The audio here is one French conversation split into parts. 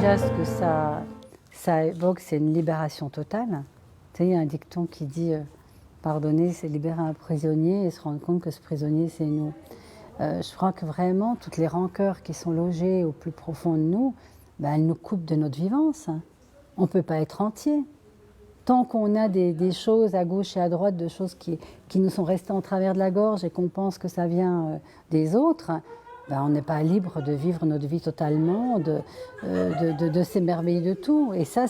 déjà, ce que ça évoque, c'est une libération totale. Tu sais, il y a un dicton qui dit pardonner, c'est libérer un prisonnier et se rendre compte que ce prisonnier, c'est nous. Je crois que vraiment, toutes les rancœurs qui sont logées au plus profond de nous, ben, elles nous coupent de notre vivance. On ne peut pas être entier. Tant qu'on a des choses à gauche et à droite, de choses qui nous sont restées en travers de la gorge et qu'on pense que ça vient des autres, ben on n'est pas libre de vivre notre vie totalement, de s'émerveiller de tout. Et ça,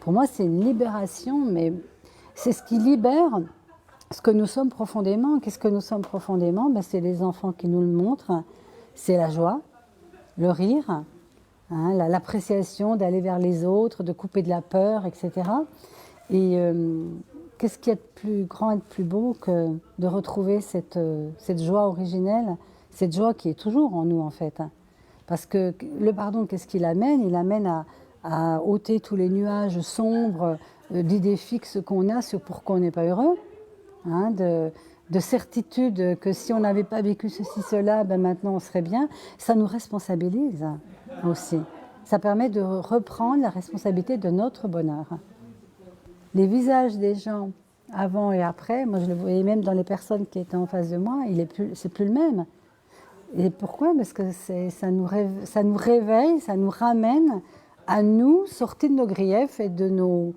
pour moi, c'est une libération, mais c'est ce qui libère ce que nous sommes profondément. Qu'est-ce que nous sommes profondément? Ben, c'est les enfants qui nous le montrent, c'est la joie, le rire, hein, l'appréciation d'aller vers les autres, de couper de la peur, etc. Et qu'est-ce qu'il y a de plus grand et de plus beau que de retrouver cette joie originelle, cette joie qui est toujours en nous en fait. Parce que le pardon, qu'est-ce qu'il amène? Il amène à ôter tous les nuages sombres d'idées fixes qu'on a sur pourquoi on n'est pas heureux, hein, de certitude que si on n'avait pas vécu ceci, cela, ben maintenant on serait bien. Ça nous responsabilise aussi. Ça permet de reprendre la responsabilité de notre bonheur. Les visages des gens avant et après, moi je le voyais même dans les personnes qui étaient en face de moi, c'est plus le même. Et pourquoi? Parce que ça nous réveille, ça nous ramène à nous, sortir de nos griefs et de nos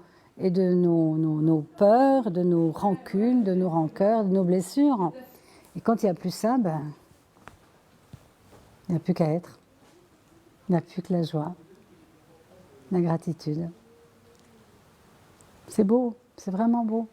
peurs, de nos rancunes, de nos rancœurs, de nos blessures. Et quand il n'y a plus ça, ben, il n'y a plus qu'à être. Il n'y a plus que la joie, la gratitude. C'est beau, c'est vraiment beau.